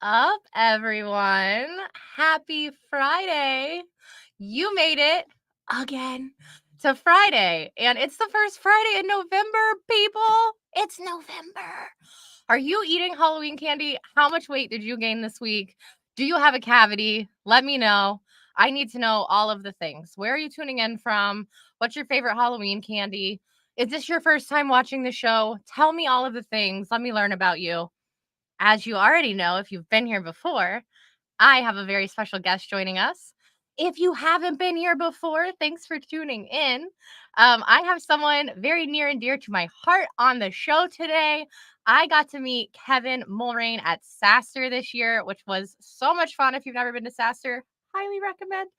up, everyone? Happy Friday. You made it again to Friday, and it's the first Friday in November, people. It's November. Are you eating Halloween candy? How much weight did you gain this week? Do you have a cavity? Let me know. I need to know all of the things. Where are you tuning in from? What's your favorite Halloween candy? Is this your first time watching the show? Tell me all of the things. Let me learn about you. As you already know, if you've been here before, I have a very special guest joining us. If you haven't been here before, thanks for tuning in. I have someone very near and dear to my heart on the show today. I got to meet Kevin Mulrane at SaaStr this year, which was so much fun. If you've never been to SaaStr, highly recommend.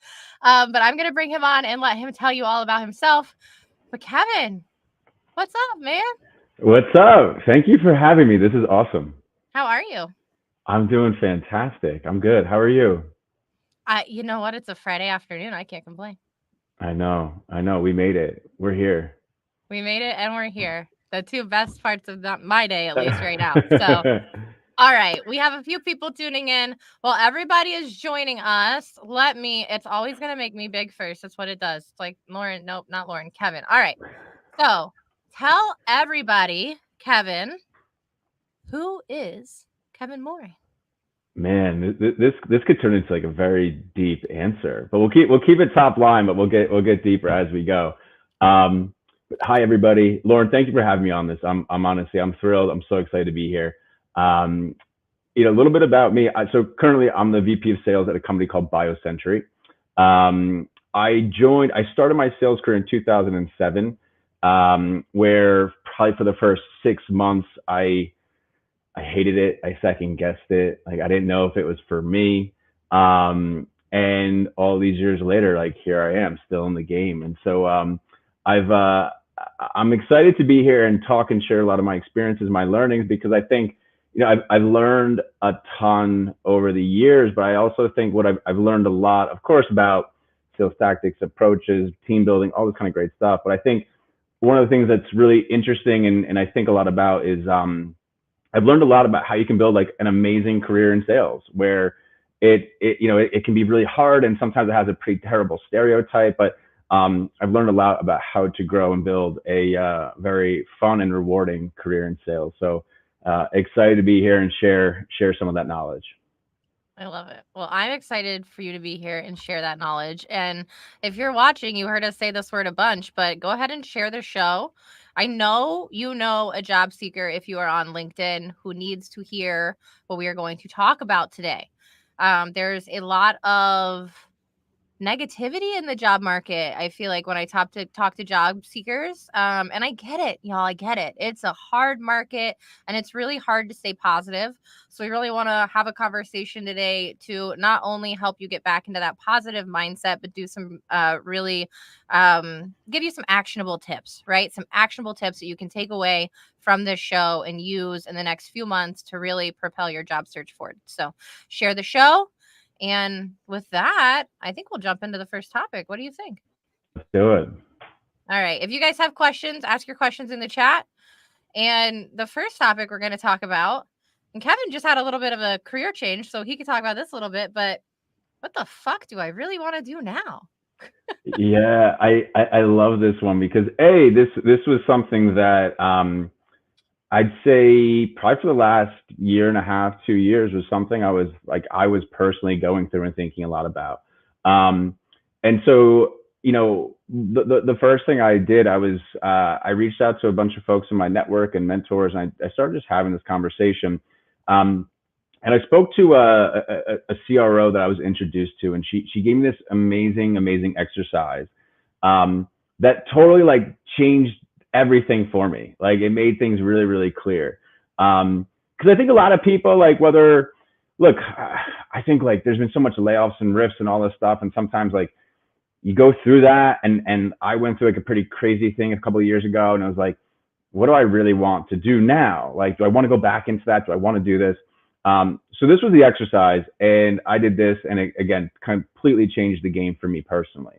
But I'm going to bring him on and let him tell you all about himself. But Kevin, what's up, man? What's up? Thank you for having me. This is awesome. How are you? I'm doing fantastic. I'm good. How are you? You know what? It's a Friday afternoon. I can't complain. I know. I know. We made it. We're here. We made it and we're here. The two best parts of my day, at least right now. So, all right, we have a few people tuning in. Well, everybody is joining us. It's always going to make me big first. That's what it does. It's like Lauren. Nope, not Lauren. Kevin. All right. So, tell everybody, Kevin, who is Kevin Moore? Man, this could turn into like a very deep answer, but we'll keep it top line, but we'll get deeper as we go. But hi everybody, Lauren. Thank you for having me on this. I'm honestly I'm thrilled. I'm so excited to be here. Um, a little bit about me. So currently I'm the VP of Sales at a company called BioCentury. I started my sales career in 2007, where probably for the first 6 months I hated it. I second guessed it. Like I didn't know if it was for me. And all these years later, like here I am, still in the game. And so I've I'm excited to be here and talk and share a lot of my experiences, my learnings, because I think I've learned a ton over the years, but I also think what I've learned a lot, of course, about sales tactics, approaches, team building, all this kind of great stuff. But I think one of the things that's really interesting and I think a lot about is I've learned a lot about how you can build like an amazing career in sales, where it can be really hard and sometimes it has a pretty terrible stereotype. But I've learned a lot about how to grow and build a very fun and rewarding career in sales. So excited to be here and share some of that knowledge. I love it. Well, I'm excited for you to be here and share that knowledge. And if you're watching, you heard us say this word a bunch, but go ahead and share the show. I know you know a job seeker if you are on LinkedIn who needs to hear what we are going to talk about today. There's a lot of negativity in the job market. I feel like when I talk to job seekers, and I get it, y'all. I get it. It's a hard market, and it's really hard to stay positive. So we really want to have a conversation today to not only help you get back into that positive mindset, but do some really give you some actionable tips, right? Some actionable tips that you can take away from this show and use in the next few months to really propel your job search forward. So share the show. And with that, I think we'll jump into the first topic. What do you think? Let's do it. All right. If you guys have questions, ask your questions in the chat. And the first topic we're going to talk about, and Kevin just had a little bit of a career change, so he could talk about this a little bit, but what the fuck do I really want to do now? Yeah, I love this one because this was something that I'd say probably for the last year and a half, 2 years was something I was personally going through and thinking a lot about. And so, the first thing I did, I reached out to a bunch of folks in my network and mentors, and I started just having this conversation. And I spoke to a CRO that I was introduced to, and she gave me this amazing exercise that totally like changed everything for me. Like it made things really clear. Because I think a lot of people I think like there's been so much layoffs and rifts and all this stuff, and sometimes like you go through that, and I went through like a pretty crazy thing a couple of years ago, and I was like, what do I really want to do now? Like, do I want to go back into that? Do I want to do this? So this was the exercise, and I did this, and it, again, completely changed the game for me personally.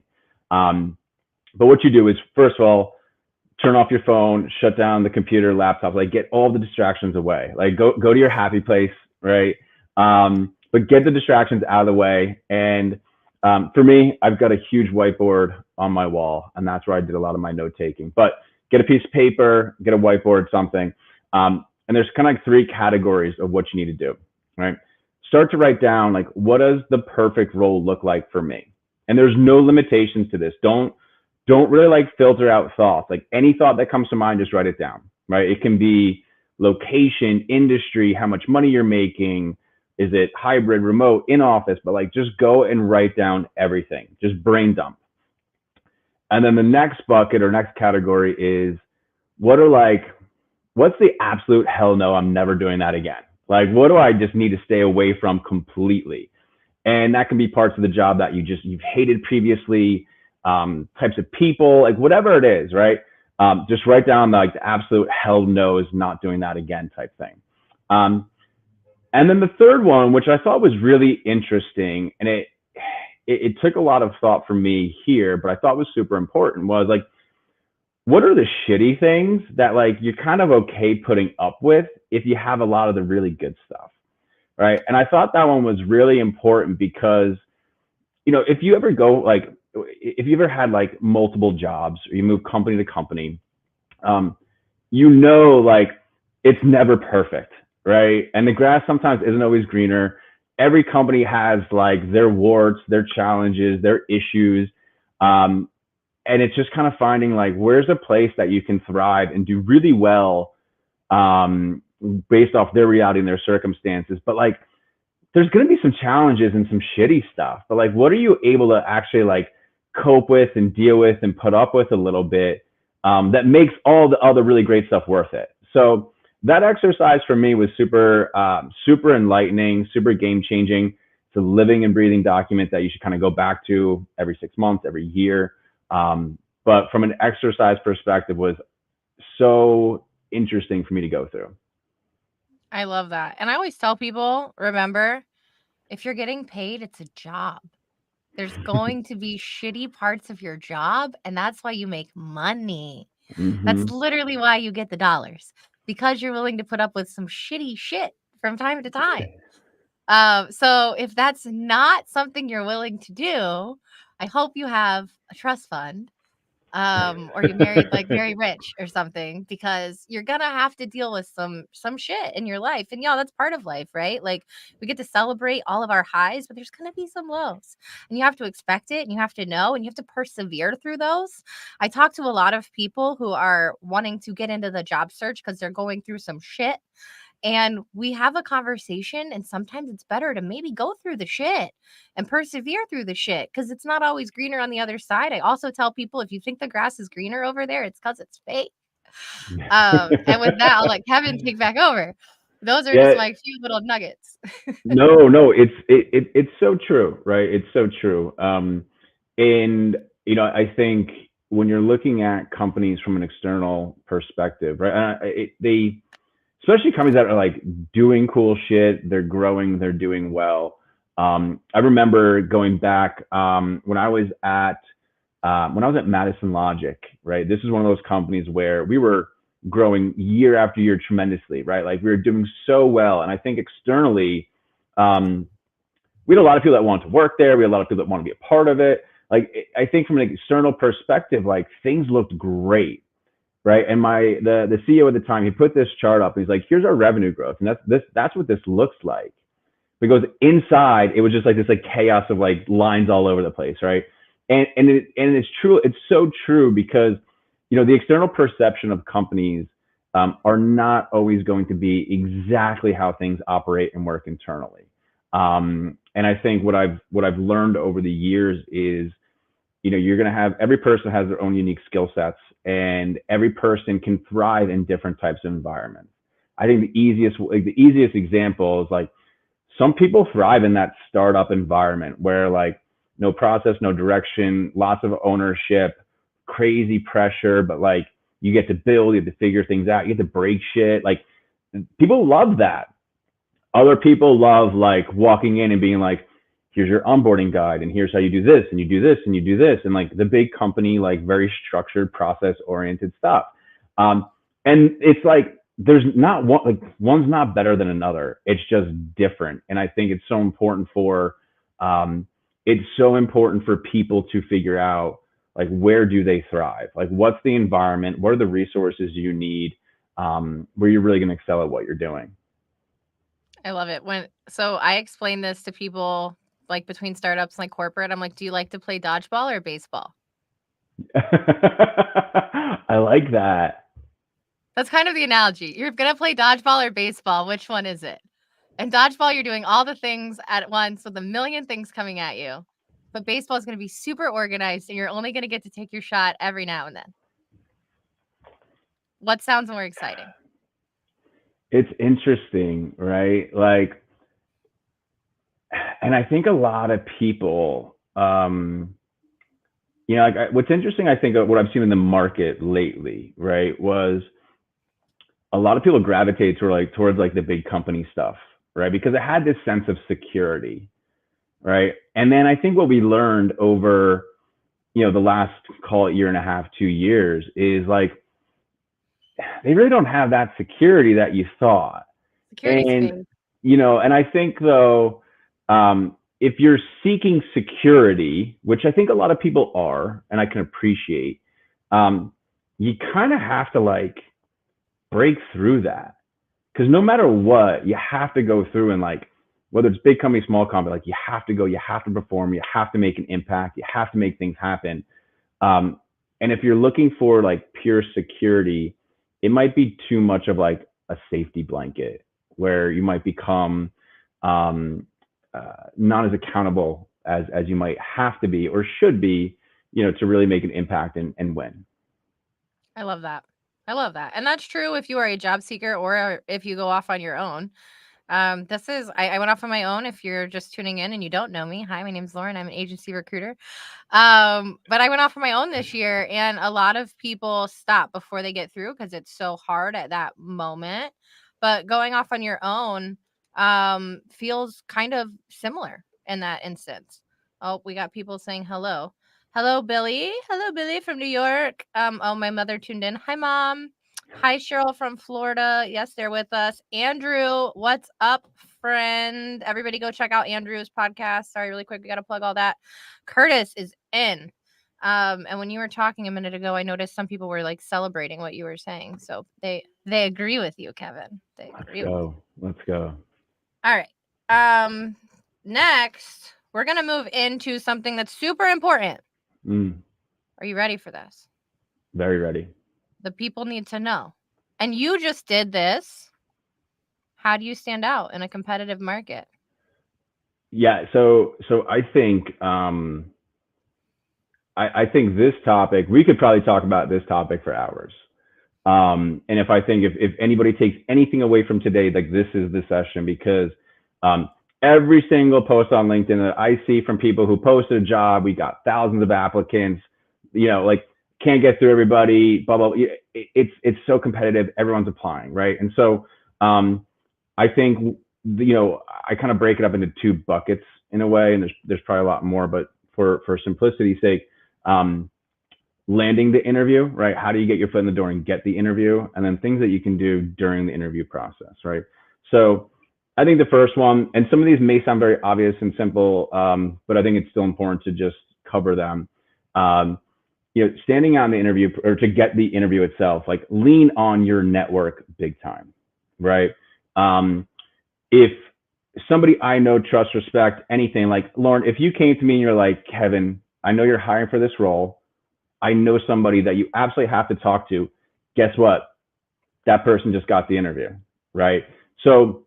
But what you do is, first of all, turn off your phone, shut down the computer, laptop, like get all the distractions away. Like go to your happy place, right? But get the distractions out of the way. And for me, I've got a huge whiteboard on my wall, and that's where I did a lot of my note taking. But get a piece of paper, get a whiteboard, something. And there's kind of like three categories of what you need to do, right? Start to write down like, what does the perfect role look like for me? And there's no limitations to this. Don't really like filter out thoughts. Like any thought that comes to mind, just write it down, right? It can be location, industry, how much money you're making, is it hybrid, remote, in office, but like just go and write down everything, just brain dump. And then the next bucket or next category is what's the absolute hell no, I'm never doing that again. Like, what do I just need to stay away from completely? And that can be parts of the job that you've hated previously, types of people, like whatever it is, right? Just write down like the absolute hell no is not doing that again type thing. And then the third one, which I thought was really interesting, and it took a lot of thought from me here, but I thought was super important, was like, what are the shitty things that like you're kind of okay putting up with if you have a lot of the really good stuff, right? And I thought that one was really important because, if you ever go like, if you ever had like multiple jobs or you move company to company, like it's never perfect, right? And the grass sometimes isn't always greener. Every company has like their warts, their challenges, their issues. And it's just kind of finding like, where's a place that you can thrive and do really well based off their reality and their circumstances. But like, there's going to be some challenges and some shitty stuff, but like, what are you able to actually like cope with and deal with and put up with a little bit that makes all the other really great stuff worth it? So that exercise for me was super enlightening, super game changing. It's a living and breathing document that you should kind of go back to every 6 months, every year. But from an exercise perspective, was so interesting for me to go through. I love that. And I always tell people, remember, if you're getting paid, it's a job. There's going to be shitty parts of your job, and that's why you make money. That's literally why you get the dollars, because you're willing to put up with some shitty shit from time to time. So if that's not something you're willing to do, I hope you have a trust fund, or you married like very rich or something, because you're gonna have to deal with some shit in your life. And that's part of life, right? Like, we get to celebrate all of our highs, but there's gonna be some lows, and you have to expect it, and you have to know, and you have to persevere through those. I talk to a lot of people who are wanting to get into the job search because they're going through some shit, and we have a conversation, and sometimes it's better to maybe go through the shit and persevere through the shit, because it's not always greener on the other side. I also tell people, if you think the grass is greener over there, it's because it's fake. And with that, I'll let Kevin take back over. Those are just Yeah, my few little nuggets. no, it's so true, right? It's so true. And I think when you're looking at companies from an external perspective, right? They especially companies that are like doing cool shit, they're growing, they're doing well. I remember going back when I was at Madison Logic, right? This is one of those companies where we were growing year after year tremendously, right? Like, we were doing so well. And I think externally, we had a lot of people that wanted to work there. We had a lot of people that want to be a part of it. Like, I think from an external perspective, like, things looked great, right? And the CEO at the time, he put this chart up. He's like, here's our revenue growth. And that's what this looks like. Because inside, it was just like this like chaos of like lines all over the place, right? And it's true. It's so true, because the external perception of companies are not always going to be exactly how things operate and work internally. And I think what I've learned over the years is, you're going to have, every person has their own unique skill sets, and every person can thrive in different types of environments. I think the easiest example is like, some people thrive in that startup environment where like no process, no direction, lots of ownership, crazy pressure, but like you get to build, you have to figure things out, you get to break shit. Like, people love that. Other people love like walking in and being like, here's your onboarding guide, and here's how you do this, and you do this, and you do this, and like the big company, like very structured, process oriented stuff. And it's like, there's not one, like one's not better than another. It's just different. And I think um, it's so important for people to figure out like where do they thrive? Like what's the environment? What are the resources you need where you're really going to excel at what you're doing? I love it. So I explain this to people like between startups and like corporate. I'm like, do you like to play dodgeball or baseball? I like that. That's kind of the analogy. You're gonna play dodgeball or baseball. Which one is it? And dodgeball, you're doing all the things at once with a million things coming at you. But baseball is gonna be super organized, and you're only gonna get to take your shot every now and then. What sounds more exciting? It's interesting, right? Like, and I think a lot of people, like what's interesting, I think what I've seen in the market lately, right, was a lot of people gravitate towards like the big company stuff, right, because it had this sense of security, right? And then I think what we learned over, the last, call it year and a half, 2 years, is like they really don't have that security that you thought. Security's And fake. and I think though, if you're seeking security, which I think a lot of people are, and I can appreciate, you kind of have to like break through that, because no matter what, you have to go through and like whether it's big company, small company, like you have to perform, you have to make an impact, you have to make things happen. And if you're looking for like pure security, it might be too much of like a safety blanket where you might become not as accountable as you might have to be or should be, to really make an impact and win. I love that. I love that. And that's true if you are a job seeker or if you go off on your own. I went off on my own. If you're just tuning in and you don't know me, hi, my name's Lauren. I'm an agency recruiter. But I went off on my own this year, and a lot of people stop before they get through because it's so hard at that moment. But going off on your own feels kind of similar in that instance. Oh, we got people saying hello. Hello, Billy. Hello, Billy from New York. Oh, my mother tuned in. Hi, Mom. Hi, Cheryl from Florida. Yes, they're with us. Andrew, what's up, friend? Everybody go check out Andrew's podcast. Sorry, really quick. We got to plug all that. Curtis is in. And when you were talking a minute ago, I noticed some people were like celebrating what you were saying. So they agree with you, Kevin. They Let's agree with you. go. Let's go. All right. Next, we're gonna move into something that's super important. Mm, Are you ready for this? very ready. The people need to know. And you just did this. How do you stand out in a competitive market? Yeah. So I think I think this topic, we could probably talk about this topic for hours. And if anybody takes anything away from today, like this is the session, because every single post on LinkedIn that I see from people who posted a job, we got thousands of applicants, like can't get through everybody, blah, blah, blah. It's so competitive. Everyone's applying, right? And so I think, I kind of break it up into two buckets in a way, and there's probably a lot more, but for simplicity's sake, landing the interview, right? How do you get your foot in the door and get the interview? And then things that you can do during the interview process, right? So I think the first one, and some of these may sound very obvious and simple, but I think it's still important to just cover them. Standing on the interview, or to get the interview itself, like lean on your network big time, right? If somebody I know, trust, respect, anything, like Lauren, if you came to me and you're like, Kevin, I know you're hiring for this role, I know somebody that you absolutely have to talk to. Guess what? That person just got the interview, right? So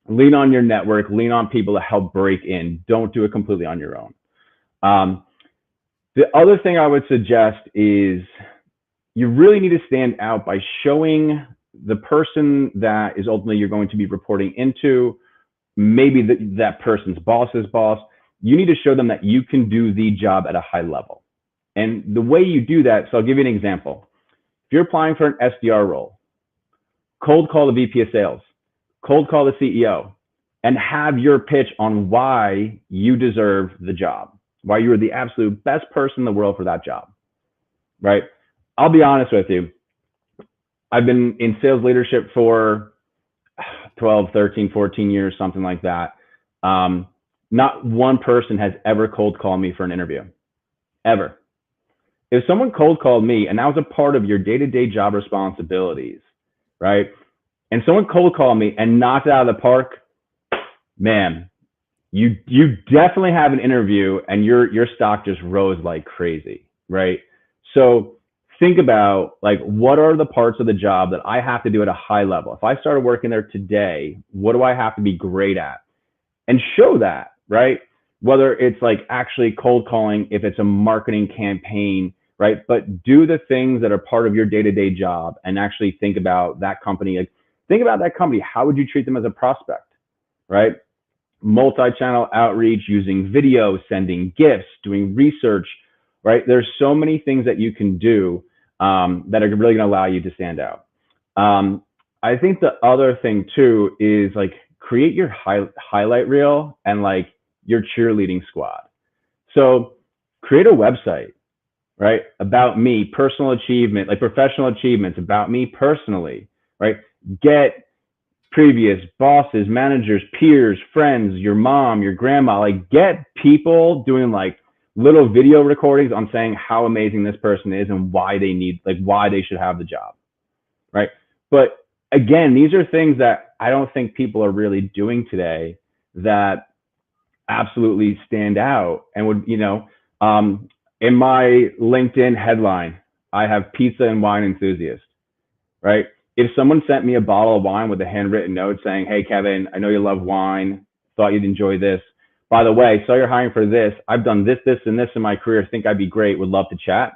lean on your network, lean on people to help break in. Don't do it completely on your own. The other thing I would suggest is you really need to stand out by showing the person that is ultimately you're going to be reporting into, maybe that person's boss's boss. You need to show them that you can do the job at a high level. And the way you do that, so I'll give you an example. If you're applying for an SDR role, cold call the VP of sales, cold call the CEO, and have your pitch on why you deserve the job, why you are the absolute best person in the world for that job, right? I'll be honest with you. I've been in sales leadership for 12, 13, 14 years, something like that. Um, Not one person has ever cold called me for an interview, ever. If someone cold called me and that was a part of your day-to-day job responsibilities, right? And someone cold called me and knocked it out of the park, man, you definitely have an interview and your stock just rose like crazy, right? So think about like what are the parts of the job that I have to do at a high level. If I started working there today, what do I have to be great at? And show that, right? Whether it's like actually cold calling, if it's a marketing campaign, right? But do the things that are part of your day-to-day job and actually think about that company. Like think about that company. How would you treat them as a prospect, right? Multi-channel outreach, using video, sending gifts, doing research, right? There's so many things that you can do that are really going to allow you to stand out. I think the other thing too is like create your highlight reel and like your cheerleading squad. So create a website, right? About me, personal achievement, like professional achievements about me personally, right? Get previous bosses, managers, peers, friends, your mom, your grandma, like get people doing like little video recordings on saying how amazing this person is and why they need, like why they should have the job, right? But again, these are things that I don't think people are really doing today that absolutely stand out and would, in my LinkedIn headline, I have pizza and wine enthusiast, right? If someone sent me a bottle of wine with a handwritten note saying, "Hey, Kevin, I know you love wine. Thought you'd enjoy this. By the way, saw you're hiring for this. I've done this, this, and this in my career. Think I'd be great. Would love to chat."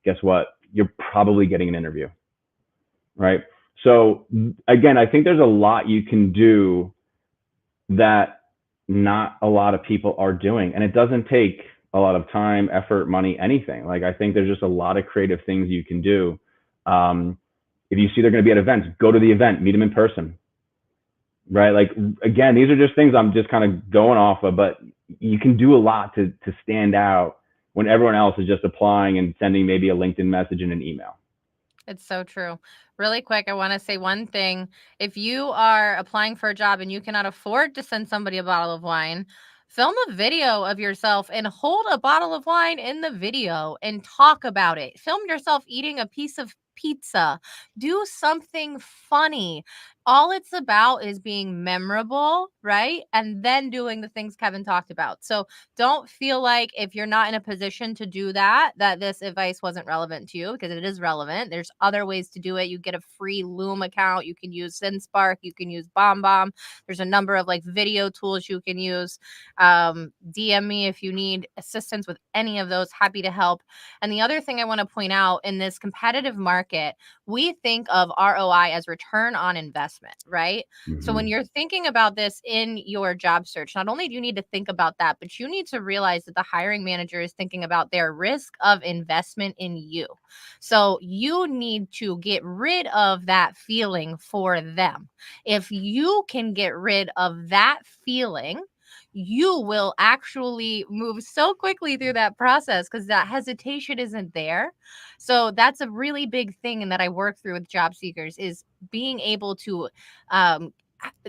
Guess what? You're probably getting an interview, right? So again, I think there's a lot you can do that not a lot of people are doing. And it doesn't take a lot of time, effort, money, anything. Like I think there's just a lot of creative things you can do. If you see they're going to be at events, go to the event, meet them in person, right? Like again, these are just things I'm just kind of going off of, but you can do a lot to stand out when everyone else is just applying and sending maybe a LinkedIn message and an email. It's so true. Really quick, I want to say one thing. If you are applying for a job and you cannot afford to send somebody a bottle of wine, film a video of yourself and hold a bottle of wine in the video and talk about it. Film yourself eating a piece of pizza. Do something funny. All it's about is being memorable, right? And then doing the things Kevin talked about. So don't feel like if you're not in a position to do that, that this advice wasn't relevant to you, because it is relevant. There's other ways to do it. You get a free Loom account. You can use SendSpark. You can use BombBomb. There's a number of like video tools you can use. DM me if you need assistance with any of those. Happy to help. And the other thing I want to point out, in this competitive market, we think of ROI as return on investment, right? So when you're thinking about this in your job search, not only do you need to think about that, but you need to realize that the hiring manager is thinking about their risk of investment in you. So you need to get rid of that feeling for them. If you can get rid of that feeling, you will actually move so quickly through that process because that hesitation isn't there. So that's a really big thing, and that I work through with job seekers, is being able to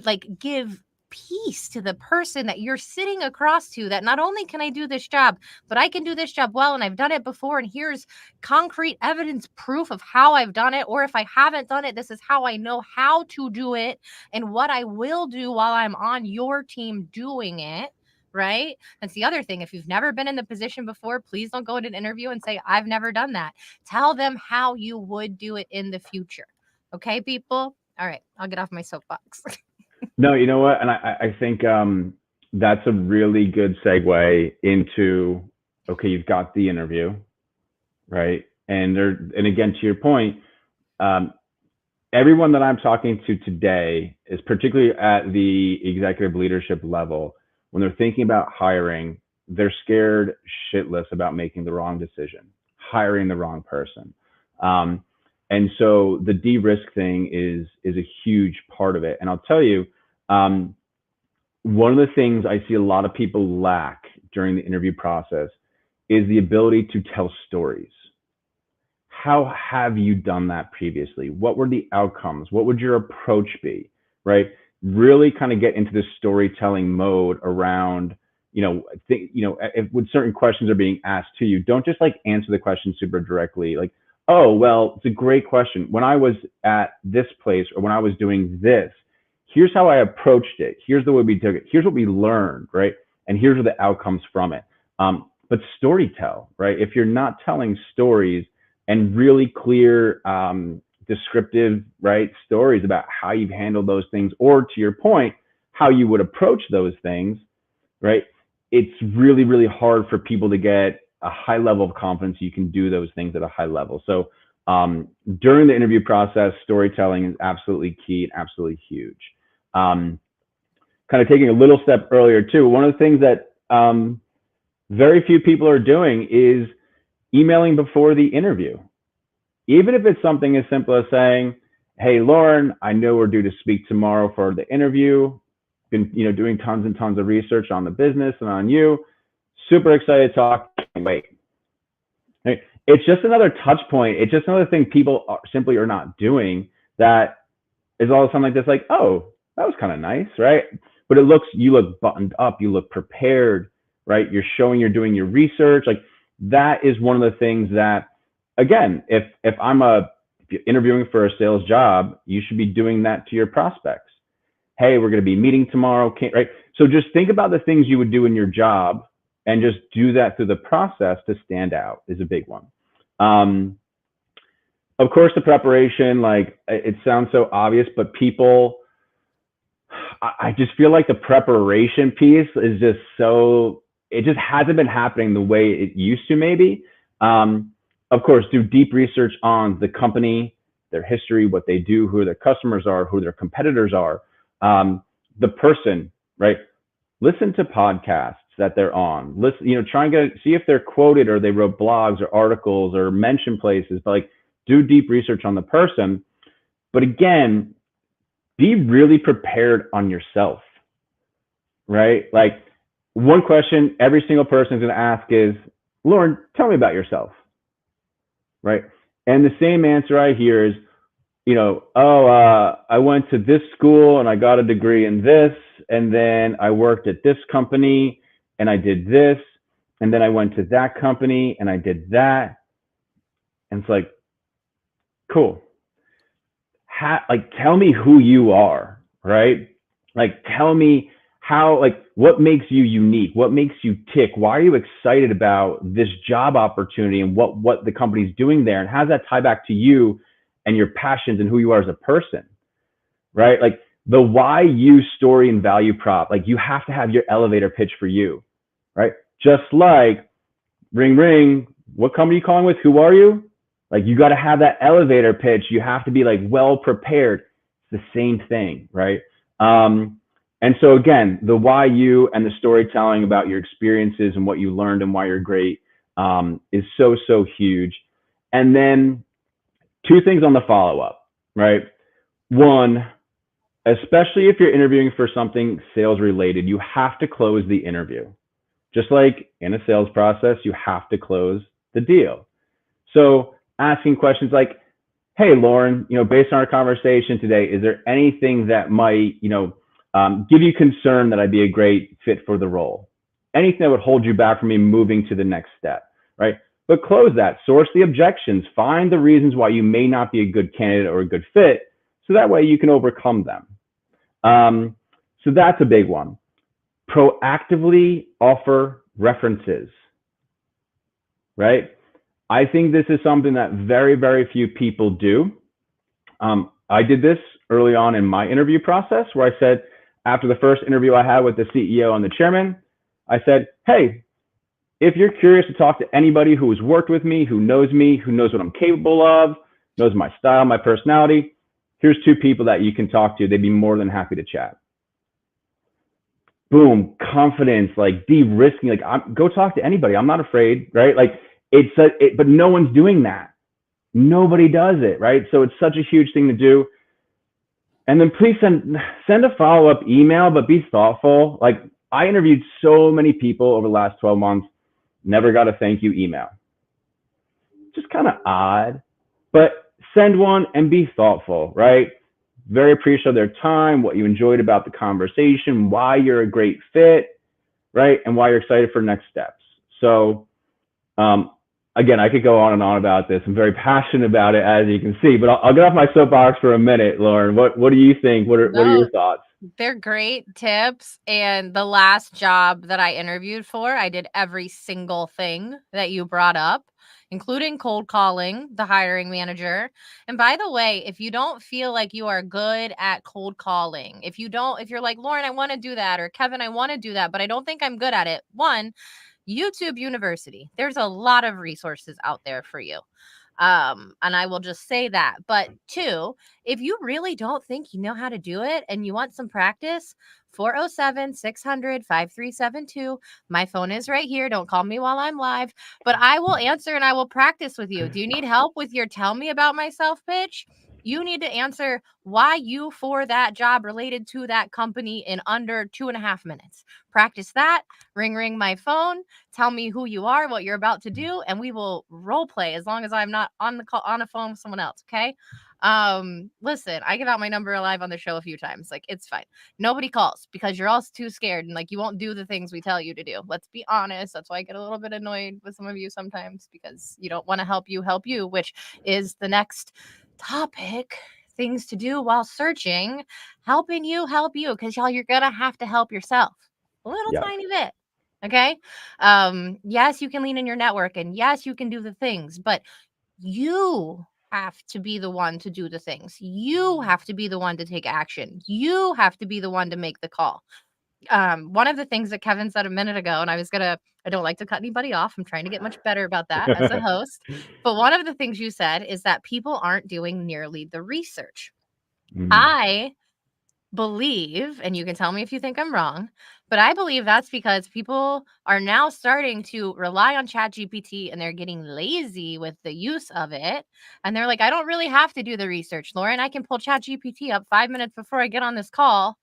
like give peace to the person that you're sitting across to, that not only can I do this job, but I can do this job well, and I've done it before, and here's concrete evidence, proof of how I've done it. Or if I haven't done it, this is how I know how to do it and what I will do while I'm on your team doing it. Right? That's the other thing. If you've never been in the position before, please don't go to an interview and say, I've never done that. Tell them how you would do it in the future. Okay, people? All right, I'll get off my soapbox. No, you know what? And I think that's a really good segue into, okay, you've got the interview, right? And again, to your point, um, everyone that I'm talking to today is particularly at the executive leadership level. When they're thinking about hiring, they're scared shitless about making the wrong decision, hiring the wrong person. And so the de-risk thing is a huge part of it. And I'll tell you, one of the things I see a lot of people lack during the interview process is the ability to tell stories. how have you done that previously? What were the outcomes? What would your approach be? Right? Really kind of get into the storytelling mode around, when certain questions are being asked to you, don't just like answer the question super directly. Like, oh, well, it's a great question. When I was at this place or when I was doing this, here's how I approached it. Here's the way we took it. Here's what we learned, right? And here's are the outcomes from it. But story tell, right? If you're not telling stories and really clear, descriptive, right, stories about how you've handled those things, or to your point, how you would approach those things, right? It's really, really hard for people to get a high level of confidence you can do those things at a high level. So during the interview process, storytelling is absolutely key and absolutely huge. Kind of taking a little step earlier too, one of the things that very few people are doing is emailing before the interview. Even if it's something as simple as saying, hey, Lauren, I know we're due to speak tomorrow for the interview. Been, doing tons and tons of research on the business and on you. Super excited to talk. Wait. Right? It's just another touch point. It's just another thing people simply are not doing that is all of a sudden like this, like, oh, that was kind of nice, right? But you look buttoned up, you look prepared, right? You're showing you're doing your research. Like that is one of the things that, again, if you're interviewing for a sales job, you should be doing that to your prospects. Hey, we're going to be meeting tomorrow, right? So just think about the things you would do in your job and just do that through the process to stand out is a big one. Of course, the preparation, like it sounds so obvious, but I just feel like the preparation piece is just it just hasn't been happening the way it used to maybe. Of course, do deep research on the company, their history, what they do, who their customers are, who their competitors are, the person, right? Listen to podcasts that they're on. Listen, try and see if they're quoted or they wrote blogs or articles or mention places, but like do deep research on the person. But again, be really prepared on yourself, right? Like one question every single person is going to ask is, Lauren, tell me about yourself, right? And the same answer I hear is, I went to this school and I got a degree in this, and then I worked at this company and I did this, and then I went to that company and I did that. And it's like, cool. Tell me who you are, right? Like, tell me what makes you unique? What makes you tick? Why are you excited about this job opportunity and what the company's doing there? And how does that tie back to you and your passions and who you are as a person, right? Like the why you story and value prop, like you have to have your elevator pitch for you, right? Just like ring, ring, what company are you calling with? Who are you? Like you got to have that elevator pitch. You have to be like well prepared. It's the same thing, right? And so again, the why you and the storytelling about your experiences and what you learned and why you're great is so, so huge. And then two things on the follow-up, right? One, especially if you're interviewing for something sales related, you have to close the interview. Just like in a sales process, you have to close the deal. So asking questions like, hey, Lauren, based on our conversation today, is there anything that might, give you concern that I'd be a great fit for the role? Anything that would hold you back from me moving to the next step, right? But close that, source the objections, find the reasons why you may not be a good candidate or a good fit, so that way you can overcome them. So that's a big one. Proactively offer references, right? I think this is something that very, very few people do. I did this early on in my interview process where I said, after the first interview I had with the CEO and the chairman, I said, hey, if you're curious to talk to anybody who has worked with me, who knows what I'm capable of, knows my style, my personality, here's two people that you can talk to. They'd be more than happy to chat. Boom, confidence, like de-risking, like go talk to anybody. I'm not afraid, right? Like but no one's doing that. Nobody does it, right? So it's such a huge thing to do. And then please send a follow-up email, but be thoughtful. Like I interviewed so many people over the last 12 months, never got a thank you email. Just kind of odd, but send one and be thoughtful, right? Very appreciative of their time, what you enjoyed about the conversation, why you're a great fit, right? And why you're excited for next steps. So, um, again, I could go on and on about this. I'm very passionate about it, as you can see, but I'll get off my soapbox for a minute, Lauren. What do you think? What are No, your thoughts? they're great tips. And the last job that I interviewed for, I did every single thing that you brought up, including cold calling the hiring manager. And by the way, if you don't feel like you are good at cold calling, if you're like, Lauren, I want to do that, or Kevin, I want to do that, but I don't think I'm good at it. One, YouTube University, there's a lot of resources out there for you. And I will just say that. But two, if you really don't think you know how to do it and you want some practice, 407 600 5372. My phone is right here. Don't call me while I'm live, but I will answer and I will practice with you. Do you need help with your tell me about myself pitch? You need to answer why you for that job related to that company in under 2.5 minutes. Practice that. Ring my phone. Tell me who you are, what you're about to do, and we will role play as long as I'm not on the call on a phone with someone else. Okay. Listen, I give out my number live on the show a few times. Like, it's fine. Nobody calls because you're all too scared and like you won't do the things we tell you to do. Let's be honest. That's why I get a little bit annoyed with some of you sometimes because you don't want to help you, which is the next topic. Things to do while searching, helping you help you, because y'all, you're gonna have to help yourself a little Yes. tiny bit. Okay. Yes, you can lean in your network and yes, you can do the things, but you have to be the one to do the things. You have to be the one to take action. You have to be the one to make the call. One of the things that Kevin said a minute ago, and I don't like to cut anybody off. I'm trying to get much better about that as a host. But one of the things you said is that people aren't doing nearly the research. Mhm. I believe, and you can tell me if you think I'm wrong, but I believe that's because people are now starting to rely on ChatGPT and they're getting lazy with the use of it. And they're like, I don't really have to do the research, Lauren. I can pull ChatGPT up 5 minutes before I get on this call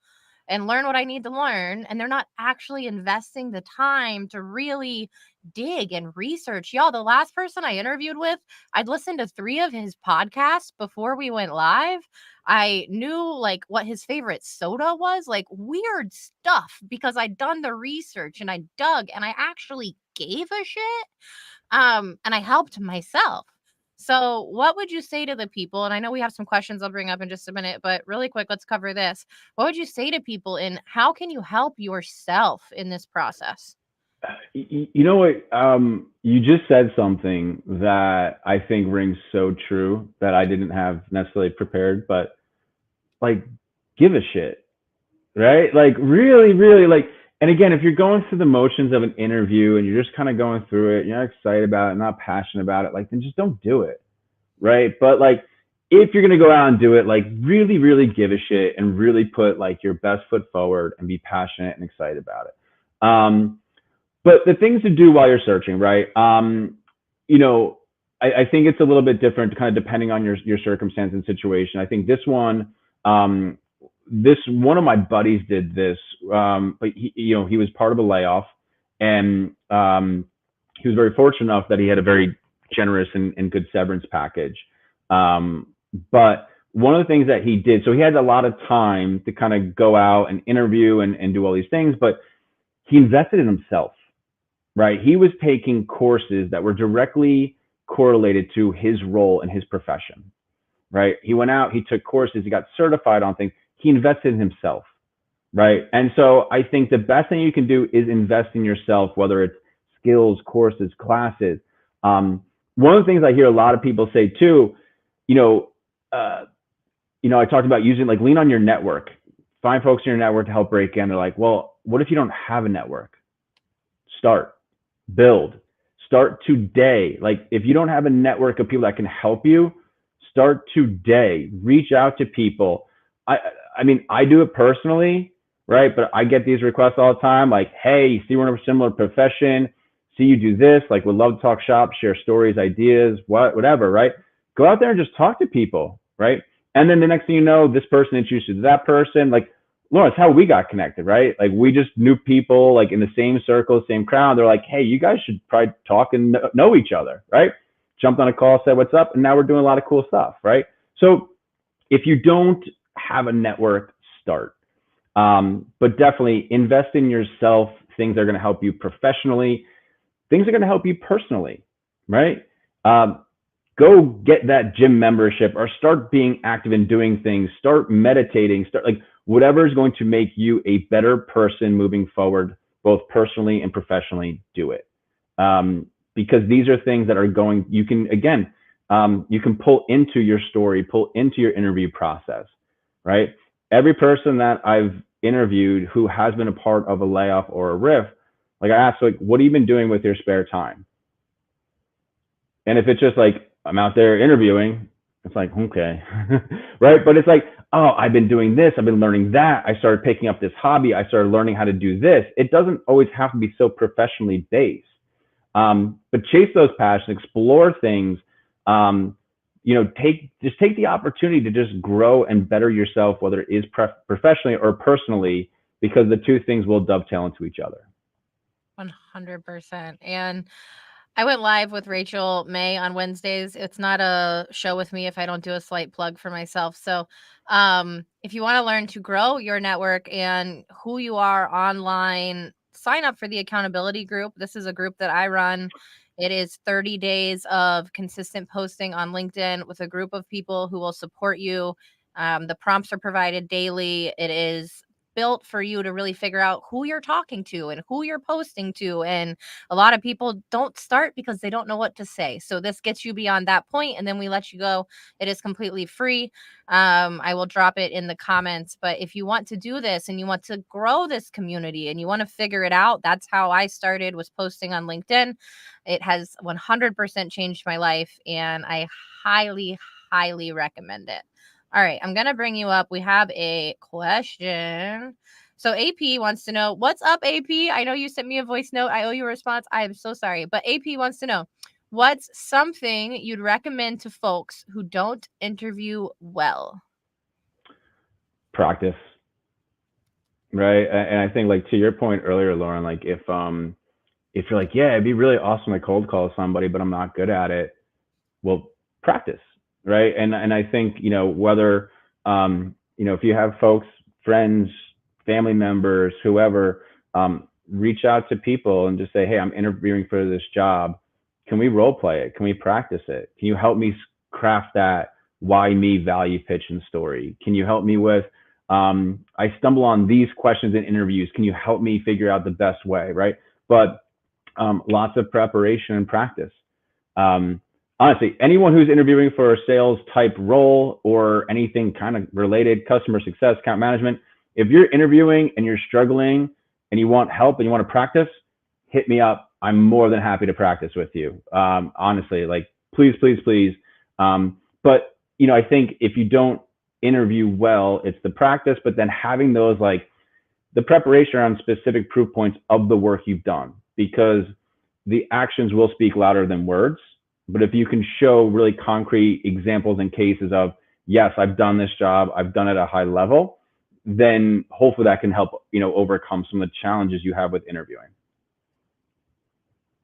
and learn what I need to learn. And they're not actually investing the time to really dig and research. Y'all, the last person I interviewed with, I'd listened to 3 of his podcasts before we went live. I knew like what his favorite soda was, like weird stuff, because I'd done the research and I dug and I actually gave a shit. And I helped myself. So, what would you say to the people? And I know we have some questions I'll bring up in just a minute, but really quick, let's cover this. What would you say to people in how can you help yourself in this process? You know what? You just said something that I think rings so true that I didn't have necessarily prepared, but like, give a shit, right? Like, really, really, like, and again, if you're going through the motions of an interview and you're just kind of going through it, you're not excited about it, not passionate about it, like, then just don't do it, right? But like, if you're gonna go out and do it, like, really, really give a shit and really put like your best foot forward and be passionate and excited about it. But the things to do while you're searching, right? You know, I think it's a little bit different, kind of depending on your circumstance and situation. I think um, this one of my buddies did this, but he was part of a layoff, and he was very fortunate enough that he had a very generous and good severance package. But one of the things that he did, so he had a lot of time to kind of go out and interview and do all these things, but he invested in himself, right? He was taking courses that were directly correlated to his role in his profession, right? He went out, he took courses, he got certified on things, he invested in himself, right? And so I think the best thing you can do is invest in yourself, whether it's skills, courses, classes. One of the things I hear a lot of people say too, you know, uh, I talked about using, like, lean on your network, find folks in your network to help break in. They're like, well, what if you don't have a network? Start, build, start today. Like, if you don't have a network of people that can help you, start today. Reach out to people. I I mean, I do it personally, right? But I get these requests all the time, like, hey, see we're in a similar profession, see you do this, like, would love to talk shop, share stories, ideas, whatever, right? Go out there and just talk to people, right? And then the next thing you know, this person introduced you to that person. Like, Lawrence, how we got connected, right? Like, we just knew people like in the same circle, same crowd. They're like, hey, you guys should probably talk and know each other, right? jumped on a call, said what's up, and now we're doing a lot of cool stuff, right? So if you don't have a network, start. But definitely invest in yourself. Things that are going to help you professionally. Things are going to help you personally, right? Um, Go get that gym membership or start being active in doing things. Start meditating. Start like whatever is going to make you a better person moving forward, both personally and professionally. Do it. Because these are things that are going. You can again, you can pull into your story, pull into your interview process, right? Every person that I've interviewed who has been a part of a layoff or a riff, like I asked, like, what have you been doing with your spare time? And if it's just like, I'm out there interviewing, it's like, okay, right? But it's like, oh, I've been doing this, I've been learning that. I started picking up this hobby, I started learning how to do this. It doesn't always have to be so professionally based. But chase those passions, explore things. Take the opportunity to just grow and better yourself, whether it is professionally or personally, because the two things will dovetail into each other. 100%. And I went live with Rachel May on Wednesdays. It's not a show with me if I don't do a slight plug for myself. So, if you want to learn to grow your network and who you are online, sign up for the accountability group. This is a group that I run. It is 30 days of consistent posting on LinkedIn with a group of people who will support you. The prompts are provided daily. It is built for you to really figure out who you're talking to and who you're posting to. And a lot of people don't start because they don't know what to say. So this gets you beyond that point, and then we let you go. It is completely free. I will drop it in the comments. But if you want to do this and you want to grow this community and you want to figure it out, that's how I started, was posting on LinkedIn. It has 100% changed my life, and I highly, highly recommend it. All right, I'm going to bring you up. We have a question. So AP wants to know, what's up, AP? I know you sent me a voice note. I owe you a response. I am so sorry. But AP wants to know, what's something you'd recommend to folks who don't interview well? Practice, right? And I think, like, to your point earlier, Lauren, like if you're like, yeah, it'd be really awesome to cold call somebody, but I'm not good at it. Well, practice, right? And I think, whether if you have folks, friends, family members, whoever, reach out to people and just say, hey, I'm interviewing for this job. Can we role play it? Can we practice it? Can you help me craft that why me value pitch and story? Can you help me with I stumble on these questions in interviews. Can you help me figure out the best way, right? But lots of preparation and practice. Honestly, anyone who's interviewing for a sales type role or anything kind of related, customer success, account management, if you're interviewing and you're struggling and you want help and you want to practice, hit me up. I'm more than happy to practice with you. Honestly, like, please, please, please. But I think if you don't interview well, it's the practice, but then having those, like, the preparation around specific proof points of the work you've done, because the actions will speak louder than words. But if you can show really concrete examples and cases of, yes, I've done this job, I've done it at a high level, then hopefully that can help, overcome some of the challenges you have with interviewing.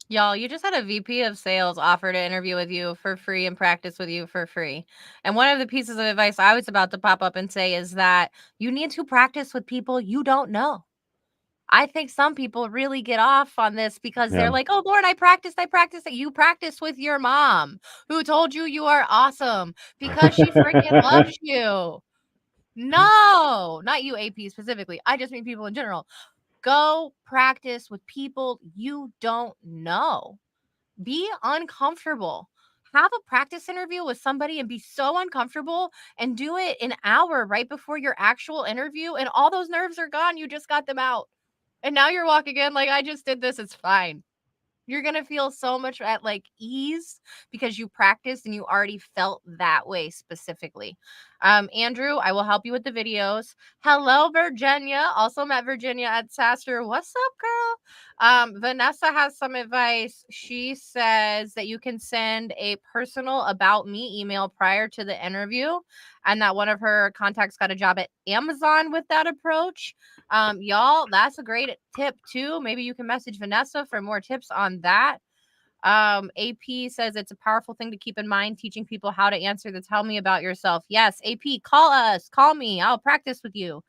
Y'all, you just had a VP of sales offer to interview with you for free and practice with you for free. And one of the pieces of advice I was about to pop up and say is that you need to practice with people you don't know. I think some people really get off on this because they're Yeah. like, oh, Lord, I practiced. You practice with your mom who told you you are awesome because she freaking loves you. No, not you, AP specifically. I just mean people in general. Go practice with people you don't know. Be uncomfortable. Have a practice interview with somebody and be so uncomfortable and do it an hour right before your actual interview, and all those nerves are gone. You just got them out. And now you're walking in like, I just did this. It's fine. You're going to feel so much at like ease because you practiced and you already felt that way specifically. Andrew, I will help you with the videos. Hello, Virginia. Also met Virginia at Saster. What's up, girl? Vanessa has some advice. She says that you can send a personal about me email prior to the interview, and that one of her contacts got a job at Amazon with that approach. Y'all, that's a great tip too. Maybe you can message Vanessa for more tips on that. AP says it's a powerful thing to keep in mind, teaching people how to answer the tell me about yourself. Yes, AP, call us, call me. I'll practice with you.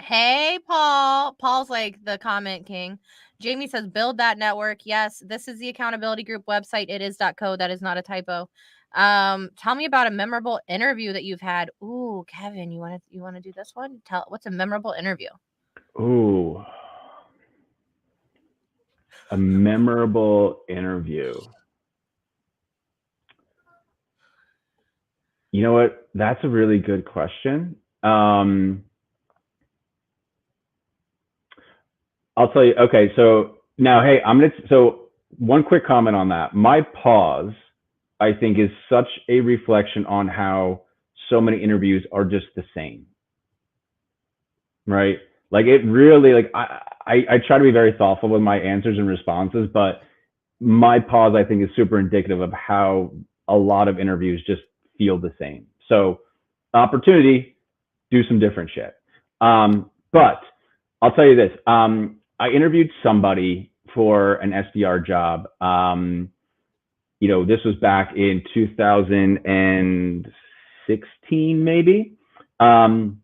Hey, Paul. Paul's like the comment king. Jamie says, build that network. Yes, this is the accountability group website. It is .co. That is not a typo. Tell me about a memorable interview that you've had. Ooh, Kevin, you want to do this one? What's a memorable interview? Ooh, a memorable interview. You know what? That's a really good question. I'll tell you. Okay, so now, hey, So one quick comment on that. My pause, I think, is such a reflection on how so many interviews are just the same, right? Like it really, like I try to be very thoughtful with my answers and responses, but my pause, I think, is super indicative of how a lot of interviews just feel the same. So, opportunity, do some different shit. But I'll tell you this: I interviewed somebody for an SDR job. This was back in 2016, maybe. And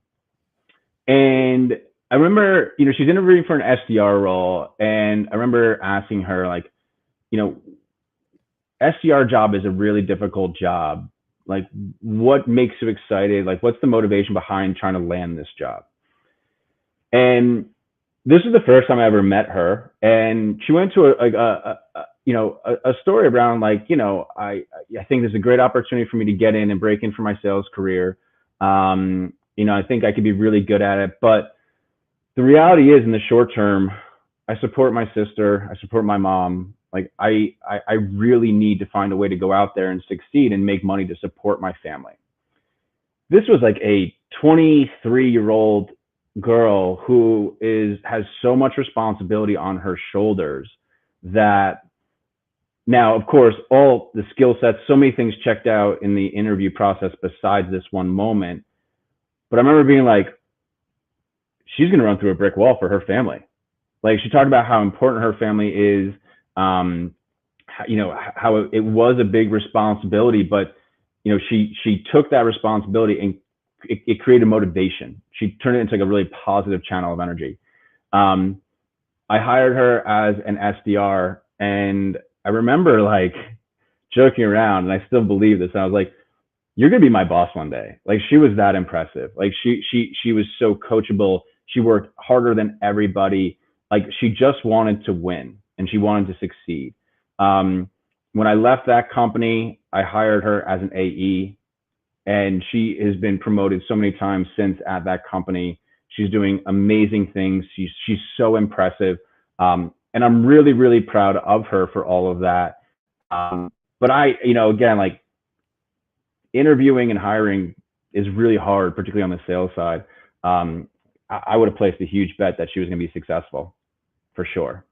I remember, she's interviewing for an SDR role, and I remember asking her, like, SDR job is a really difficult job. Like, what makes you excited? Like, what's the motivation behind trying to land this job? And this is the first time I ever met her, and she went to a story around, like, I think this is a great opportunity for me to get in and break in for my sales career. I think I could be really good at it, but the reality is, in the short term, I support my sister, I support my mom. Like, I really need to find a way to go out there and succeed and make money to support my family. This was like a 23-year-old girl who has so much responsibility on her shoulders that now, of course, all the skill sets, so many things checked out in the interview process besides this one moment. But I remember being like, she's going to run through a brick wall for her family. Like, she talked about how important her family is, how it was a big responsibility, but she took that responsibility and it created motivation. She turned it into like a really positive channel of energy. I hired her as an SDR, and I remember, like, joking around, and I still believe this. And I was like, "You're gonna be my boss one day." Like, she was that impressive. Like, she was so coachable. She worked harder than everybody. Like, she just wanted to win and she wanted to succeed. When I left that company, I hired her as an AE, and she has been promoted so many times since at that company. She's doing amazing things. She's so impressive, and I'm really, really proud of her for all of that. But again, like, interviewing and hiring is really hard, particularly on the sales side. I would have placed a huge bet that she was going to be successful, for sure.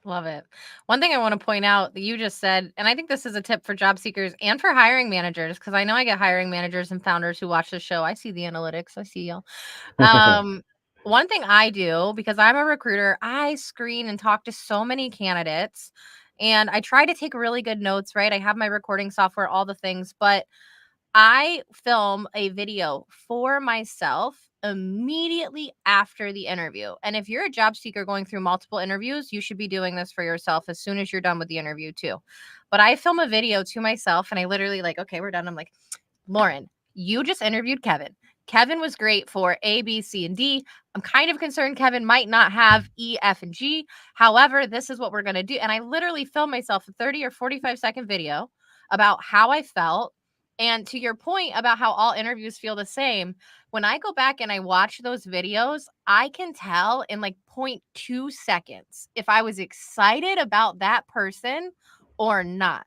Love it. One thing I want to point out that you just said, and I think this is a tip for job seekers and for hiring managers, because I know I get hiring managers and founders who watch the show. I see the analytics. I see y'all. One thing I do, because I'm a recruiter, I screen and talk to so many candidates, and I try to take really good notes, right? I have my recording software, all the things, but I film a video for myself immediately after the interview. And if you're a job seeker going through multiple interviews, you should be doing this for yourself as soon as you're done with the interview too. But I film a video to myself, and I literally, like, okay, we're done. I'm like, Lauren, you just interviewed Kevin. Kevin was great for A, B, C, and D. I'm kind of concerned Kevin might not have E, F, and G. However, this is what we're going to do. And I literally filmed myself a 30 or 45-second video about how I felt. And to your point about how all interviews feel the same, when I go back and I watch those videos, I can tell in like 0.2 seconds if I was excited about that person or not.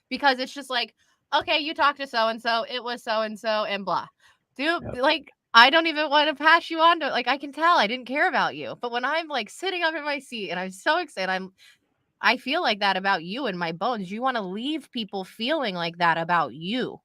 Because it's just like, okay, you talked to so and so, it was so and so, and blah. Dude, Yep. like, I don't even want to pass you on to, like, I can tell I didn't care about you. But when I'm like sitting up in my seat and I'm so excited, I feel like that about you in my bones. You want to leave people feeling like that about you.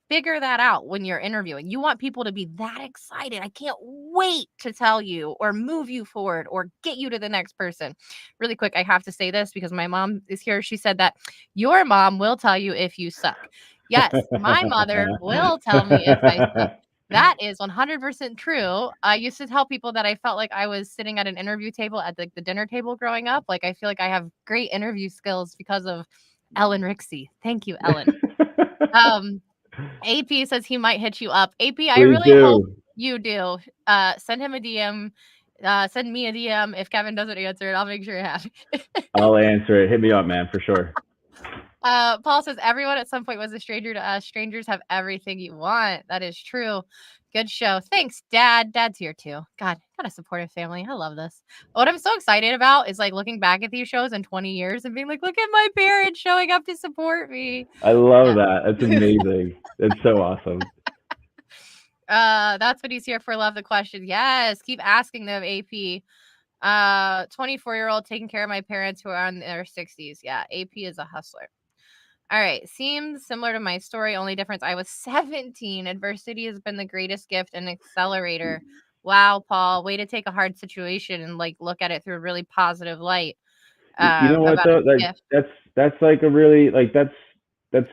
figure that out when you're interviewing. You want people to be that excited. I can't wait to tell you or move you forward or get you to the next person. Really quick, I have to say this because my mom is here. She said that your mom will tell you if you suck. Yes, my mother will tell me if I suck. That is 100% true. I used to tell people that I felt like I was sitting at an interview table at the dinner table growing up. Like, I feel like I have great interview skills because of Ellen Rixey. Thank you, Ellen. Um, AP says he might hit you up. AP, I Please really hope do. you do. Send him a DM. Send me a DM. If Kevin doesn't answer it, I'll make sure you're happy. I'll answer it. Hit me up, man, for sure. Paul says everyone at some point was a stranger to us. Strangers have everything you want. That is true. Good show. Thanks, Dad. Dad's here too. God, got a supportive family. I love this. What I'm so excited about is like looking back at these shows in 20 years and being like, look at my parents showing up to support me. I love Yeah. that. That's amazing. That's so awesome. That's what he's here for. Love the question. Yes, keep asking them, AP. 24-year-old taking care of my parents who are in their 60s. Yeah, AP is a hustler. All right, seems similar to my story, only difference I was 17. Adversity has been the greatest gift and accelerator. Wow, Paul, way to take a hard situation and like look at it through a really positive light. You know what About though? a Like gift. that's like a really like that's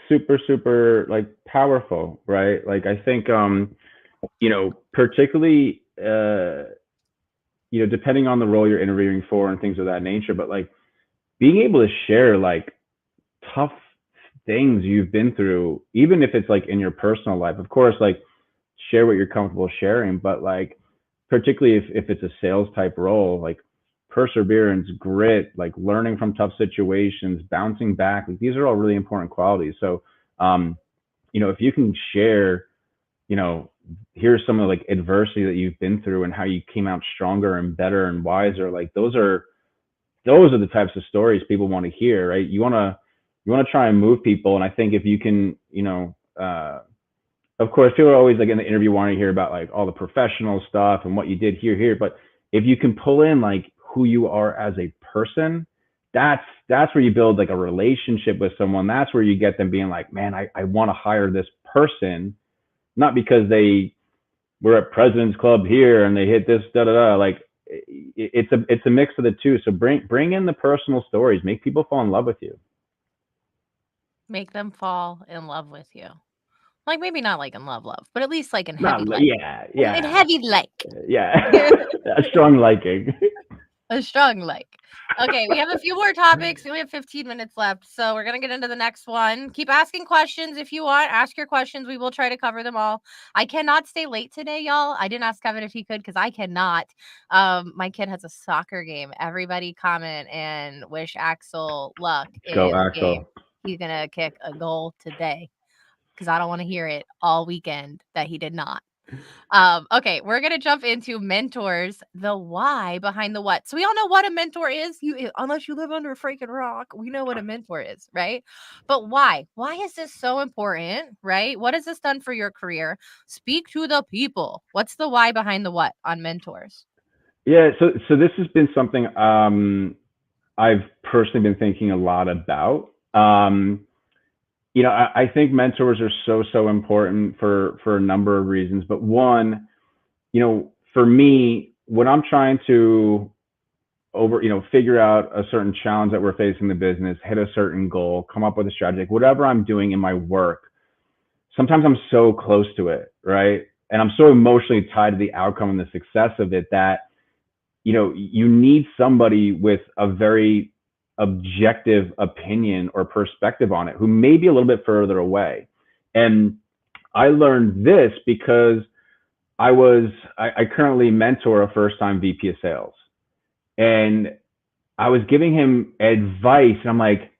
super super like powerful, right? Like I think particularly depending on the role you're interviewing for and things of that nature, but like being able to share like tough things you've been through, even if it's like in your personal life, of course, like share what you're comfortable sharing, but like particularly if it's a sales type role, like perseverance, grit, like learning from tough situations, bouncing back, like these are all really important qualities. So if you can share, you know here's some of like adversity that you've been through and how you came out stronger and better and wiser, like those are the types of stories people want to hear, right? You want to try and move people, and I think if you can, of course, people are always like in the interview wanting to hear about like all the professional stuff and what you did here, but if you can pull in like who you are as a person, that's where you build like a relationship with someone. That's where you get them being like, man, I want to hire this person, not because they were at President's Club here and they hit this da da da. Like it's a mix of the two. So bring in the personal stories, make people fall in love with you. Make them fall in love with you. Like maybe not like in love, but at least like in Not heavy like. yeah In yeah heavy like. yeah a strong liking. A strong like. Okay, we have a few more topics. We only have 15 minutes left, so we're gonna get into the next one. Keep asking questions if you want. Ask your questions. We will try to cover them all. I cannot stay late today, y'all. I didn't ask Kevin if he could because I cannot. My kid has a soccer game. Everybody comment and wish Axel luck Go in the game. Axel. He's gonna kick a goal today because I don't want to hear it all weekend that he did not. Okay, we're gonna jump into mentors, the why behind the what. So we all know what a mentor is. Unless you live under a freaking rock, we know what a mentor is, right? But why? Why is this so important, right? What has this done for your career? Speak to the people. What's the why behind the what on mentors? Yeah, so this has been something I've personally been thinking a lot about. I think mentors are so important for a number of reasons. But one, for me, when I'm trying to figure out a certain challenge that we're facing in the business, hit a certain goal, come up with a strategy, whatever I'm doing in my work, sometimes I'm so close to it, right? And I'm so emotionally tied to the outcome and the success of it that, you need somebody with a very objective opinion or perspective on it who may be a little bit further away. And I learned this because I currently mentor a first time VP of sales, and I was giving him advice, and I'm like,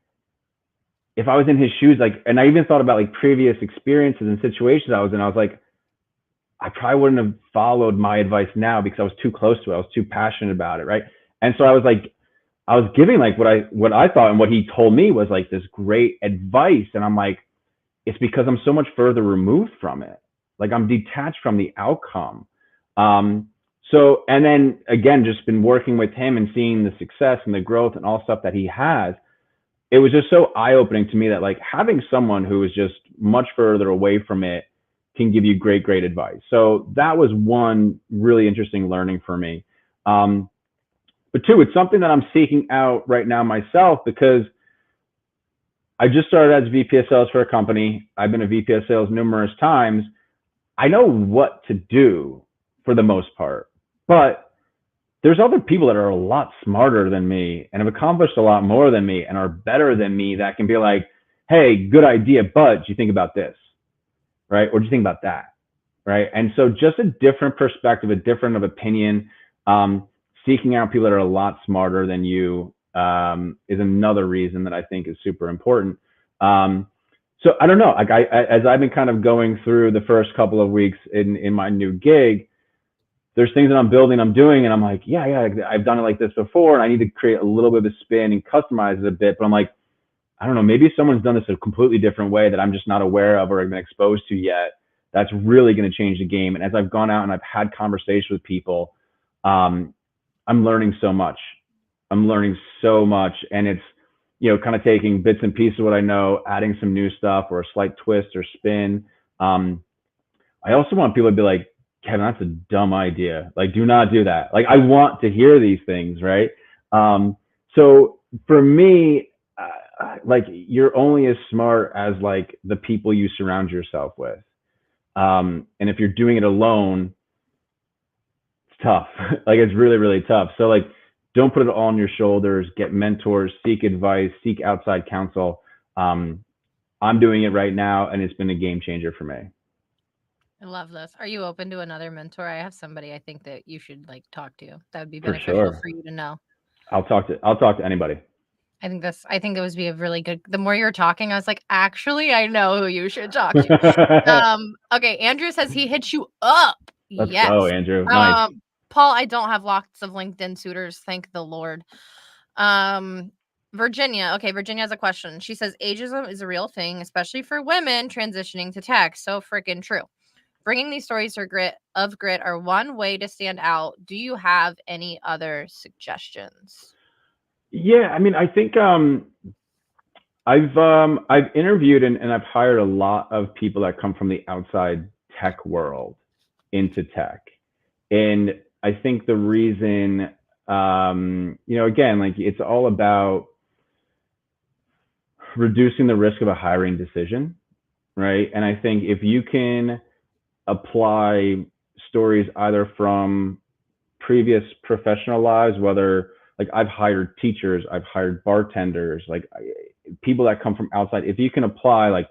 if I was in his shoes, like, and I even thought about like previous experiences and situations I was in, I was like, I probably wouldn't have followed my advice now because I was too close to it. I was too passionate about it. Right. And so I was giving like what I thought, and what he told me was like this great advice. And I'm like, it's because I'm so much further removed from it. Like I'm detached from the outcome. And then again, just been working with him and seeing the success and the growth and all stuff that he has. it was just so eye opening to me that like having someone who is just much further away from it can give you great advice. So that was one really interesting learning for me. Um, but two, it's something that I'm seeking out right now myself because I just started as VP of sales for a company. I've been a VP of sales numerous times. I know what to do for the most part, but there's other people that are a lot smarter than me and have accomplished a lot more than me and are better than me that can be like, hey, good idea, but do you think about this? Right? Or do you think about that? Right? And so just a different perspective, a different of opinion, seeking out people that are a lot smarter than you is another reason that I think is super important. So I don't know, like as I've been kind of going through the first couple of weeks in my new gig, there's things that I'm building, I'm doing, and I'm like, yeah, I've done it like this before, and I need to create a little bit of a spin and customize it a bit. But I'm like, I don't know, maybe someone's done this a completely different way that I'm just not aware of or have been exposed to yet. That's really going to change the game. And as I've gone out and I've had conversations with people, um, I'm learning so much. I'm learning so much, and it's kind of taking bits and pieces of what I know, adding some new stuff or a slight twist or spin. Um, I also want people to be like, Kevin, that's a dumb idea. Like, do not do that. Like, I want to hear these things, right? So for me, like, you're only as smart as like the people you surround yourself with. And if you're doing it alone, it's tough. Like, it's really tough. So like, don't put it all on your shoulders. Get mentors, seek advice, seek outside counsel. Um, I'm doing it right now, and it's been a game changer for me. I love this. Are you open to another mentor? I have somebody I think that you should like talk to. That would be For beneficial sure. for you to know. I'll talk to anybody. I think that would be a really good. The more you were talking, I was like, actually, I know who you should talk to. Okay, Andrew says he hits you up. Let's go, Yes. Andrew. Nice. Paul, I don't have lots of LinkedIn suitors, thank the Lord. Um, Virginia. Okay, Virginia has a question. She says ageism is a real thing, especially for women transitioning to tech. So freaking true. Bringing these stories of grit are one way to stand out. Do you have any other suggestions? Yeah, I mean, I think I've interviewed and I've hired a lot of people that come from the outside tech world into tech, and I think the reason, again, like it's all about reducing the risk of a hiring decision, right? And I think if you can apply stories either from previous professional lives, whether like I've hired teachers, I've hired bartenders, like people that come from outside. If you can apply like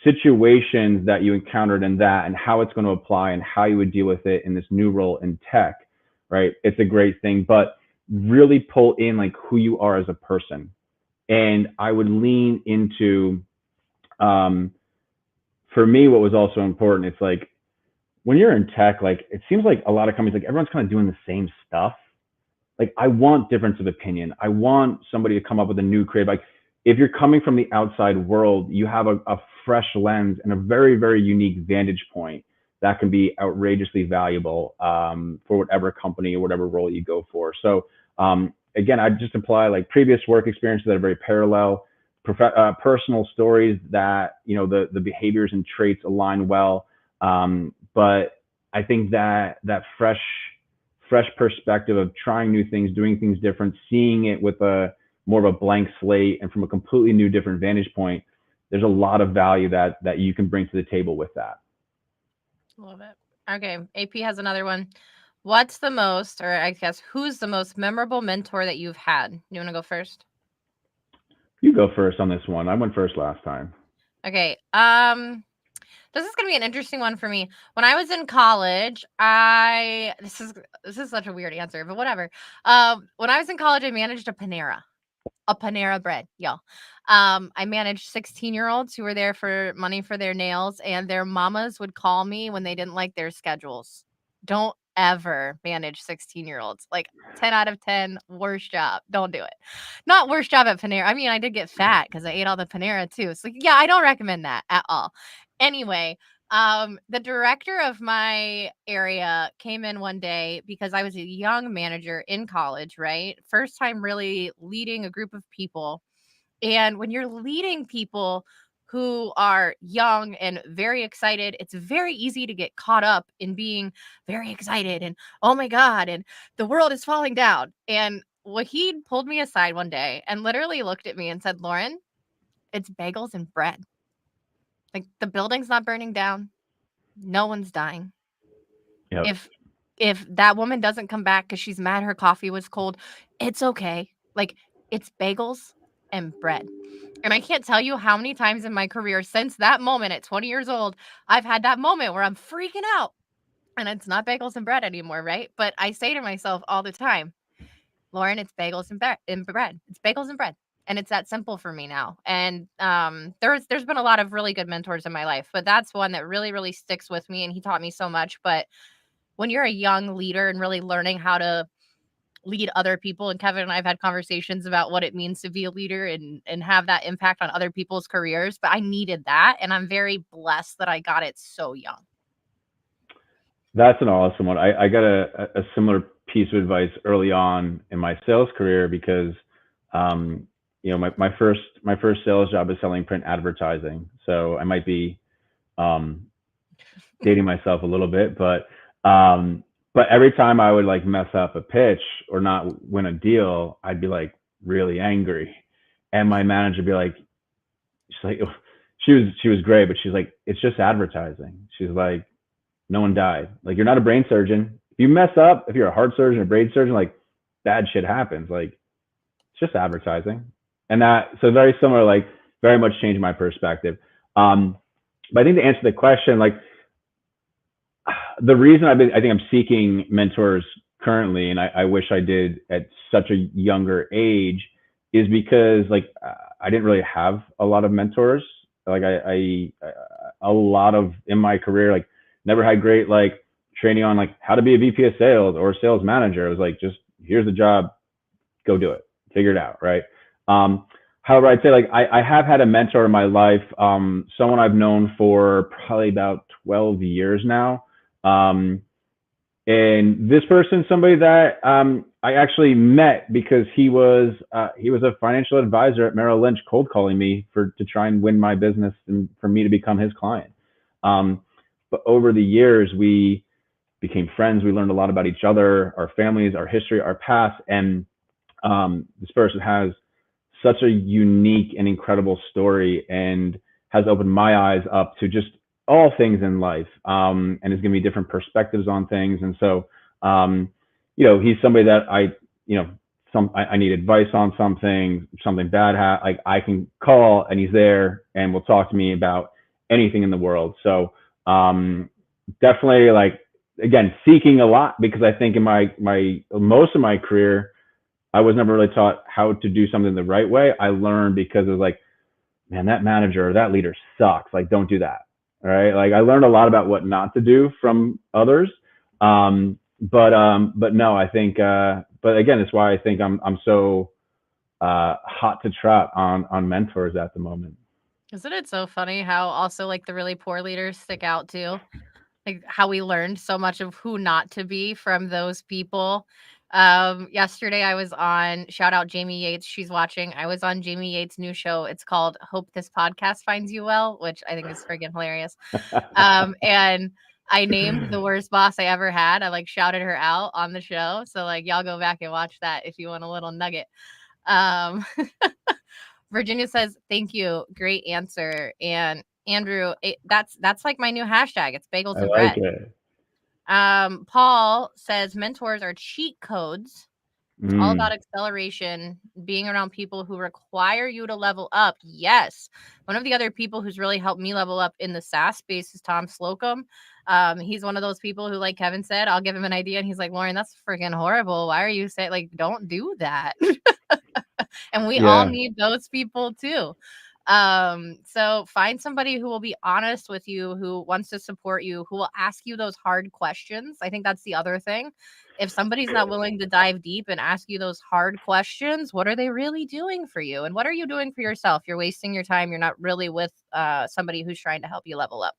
situations that you encountered in that and how it's going to apply and how you would deal with it in this new role in tech, right? It's a great thing, but really pull in like who you are as a person. And I would lean into, um, for me, what was also important, it's like when you're in tech, like it seems like a lot of companies, like everyone's kind of doing the same stuff. Like I want difference of opinion. I want somebody to come up with a new creative. Like if you're coming from the outside world, you have a fresh lens and a very unique vantage point that can be outrageously valuable for whatever company or whatever role you go for. So again, I just apply like previous work experiences that are very parallel, personal stories that the behaviors and traits align well. But I think that fresh perspective of trying new things, doing things different, seeing it with a more of a blank slate and from a completely new different vantage point, there's a lot of value that you can bring to the table with that. Love it. Okay, AP has another one. What's the most, or I guess, who's the most memorable mentor that you've had? You want to go first? You go first on this one. I went first last time. Okay. This is gonna be an interesting one for me. When I was in college, this is such a weird answer, but whatever. When I was in college, I managed a Panera bread, y'all. I managed 16-year-olds who were there for money for their nails, and their mamas would call me when they didn't like their schedules. Don't ever manage 16-year-olds. Like 10 out of 10, worst job. Don't do it. Not worst job at Panera. I mean, I did get fat because I ate all the Panera too. So yeah, I don't recommend that at all. Anyway, the director of my area came in one day because I was a young manager in college, right? First time really leading a group of people. And when you're leading people who are young and very excited, it's very easy to get caught up in being very excited and, oh my God, and the world is falling down. And Wahid pulled me aside one day and literally looked at me and said, Lauren, it's bagels and bread. Like, the building's not burning down. No one's dying. Yep. If if that woman doesn't come back because she's mad her coffee was cold, it's okay. Like, it's bagels and bread. And I can't tell you how many times in my career since that moment at 20 years old, I've had that moment where I'm freaking out and it's not bagels and bread anymore, right? But I say to myself all the time, Lauren, it's bagels and bread. It's bagels and bread. And it's that simple for me now. And there's been a lot of really good mentors in my life, but that's one that really, really sticks with me. And he taught me so much. But when you're a young leader and really learning how to lead other people, and Kevin and I have had conversations about what it means to be a leader and have that impact on other people's careers, but I needed that, and I'm very blessed that I got it so young. That's an awesome one. I got a similar piece of advice early on in my sales career because, um, my first sales job is selling print advertising. So I might be um, dating myself a little bit, um, but every time I would like mess up a pitch or not win a deal, I'd be like really angry, and my manager would be like, she's like, she was great, but she's like, it's just advertising. She's like, no one died. Like, you're not a brain surgeon. If you mess up, if you're a heart surgeon, a brain surgeon, like bad shit happens. Like, it's just advertising. And that, so very similar, like very much changed my perspective. Um, but I think to answer the question, like the reason I think I'm seeking mentors currently, and I wish I did at such a younger age, is because like I didn't really have a lot of mentors. Like a lot of in my career, like never had great like training on like how to be a VP of sales or a sales manager. It was like, just here's the job, go do it, figure it out, right? However, I'd say like I have had a mentor in my life, someone I've known for probably about 12 years now. Um, and this person, somebody that I actually met because he was a financial advisor at Merrill Lynch, cold calling me to try and win my business and for me to become his client. Um, but over the years, we became friends. We learned a lot about each other, our families, our history, our past, and this person has such a unique and incredible story and has opened my eyes up to just all things in life, and is giving me different perspectives on things. And so, he's somebody that I need advice on something bad, like I can call and he's there and will talk to me about anything in the world. So, definitely like, again, seeking a lot, because I think in my most of my career, I was never really taught how to do something the right way. I learned because it was like, man, that manager or that leader sucks. Like, don't do that. All right. Like, I learned a lot about what not to do from others. But no, I think, but again, it's why I think I'm so hot to trot on mentors at the moment. Isn't it so funny how also like the really poor leaders stick out too? Like how we learned so much of who not to be from those people. Yesterday I was on, shout out Jamie Yates, she's watching. I was on Jamie Yates' new show. It's called Hope This Podcast Finds You Well, which I think is friggin' hilarious. And I named the worst boss I ever had. I like shouted her out on the show. So like y'all go back and watch that if you want a little nugget. Um Virginia says, "Thank you, great answer." And Andrew, that's like my new hashtag. It's bagels I and like bread. it. Paul says mentors are cheat codes. It's all Mm. about acceleration, being around people who require you to level up. Yes. One of the other people who's really helped me level up in the SaaS space is Tom Slocum. He's one of those people who, like Kevin said, I'll give him an idea and he's like, Lauren, that's freaking horrible. Why are you saying, like, don't do that? And we all Yeah. need those people too. So find somebody who will be honest with you, who wants to support you, who will ask you those hard questions. I think that's the other thing. If somebody's not willing to dive deep and ask you those hard questions, what are they really doing for you? And what are you doing for yourself? You're wasting your time. You're not really with somebody who's trying to help you level up.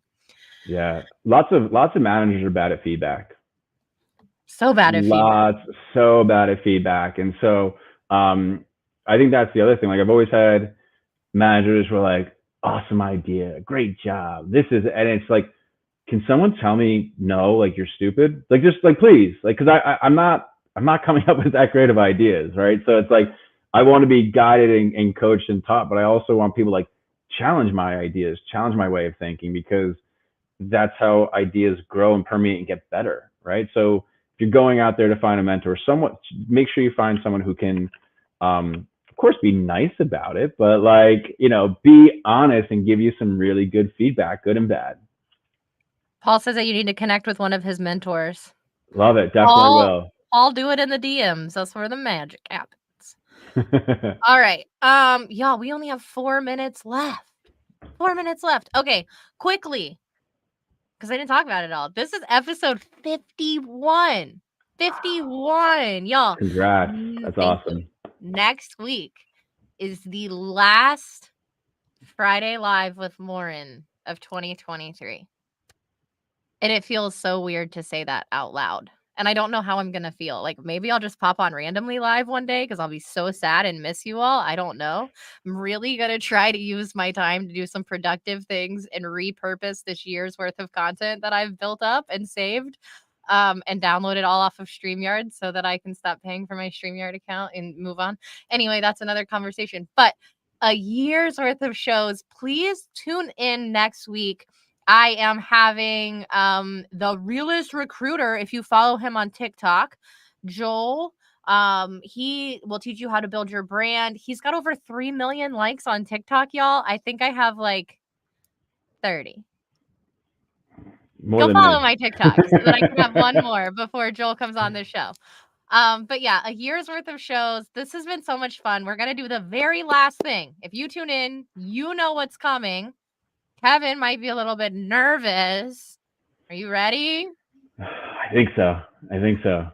Yeah. Lots of managers are bad at feedback. So bad at feedback. So bad at feedback. And so, I think that's the other thing. Like, I've always had managers were like, awesome idea, great job. This is, and it's like, can someone tell me no, like you're stupid? Like just like please, like because I'm not coming up with that creative ideas, right? So it's like I want to be guided and coached and taught, but I also want people like challenge my ideas, challenge my way of thinking because that's how ideas grow and permeate and get better, right? So if you're going out there to find a mentor, someone make sure you find someone who can, of course, be nice about it, but like be honest and give you some really good feedback, good and bad. Paul says that you need to connect with one of his mentors. Love it, definitely Paul, will. I'll do it in the DMs. That's where the magic happens. All right. Y'all, we only have 4 minutes left. 4 minutes left. Okay, quickly, because I didn't talk about it all. This is episode 51. 51. Y'all, Congrats, that's thank you. awesome. Next week is the last Friday Live with Lauren of 2023. And it feels so weird to say that out loud. And I don't know how I'm going to feel. Like maybe I'll just pop on randomly live one day because I'll be so sad and miss you all. I don't know. I'm really going to try to use my time to do some productive things and repurpose this year's worth of content that I've built up and saved and download it all off of StreamYard so that I can stop paying for my StreamYard account and move on. Anyway, that's another conversation. But a year's worth of shows. Please tune in next week. I am having the realest recruiter. If you follow him on TikTok, Joel, he will teach you how to build your brand. He's got over 3 million likes on TikTok, y'all. I think I have like 30. More Go than follow me. my TikTok so that I can have one more before Joel comes on the show. But yeah, a year's worth of shows. This has been so much fun. We're gonna do the very last thing. If you tune in, you know what's coming. Kevin might be a little bit nervous. Are you ready? I think so. I think so.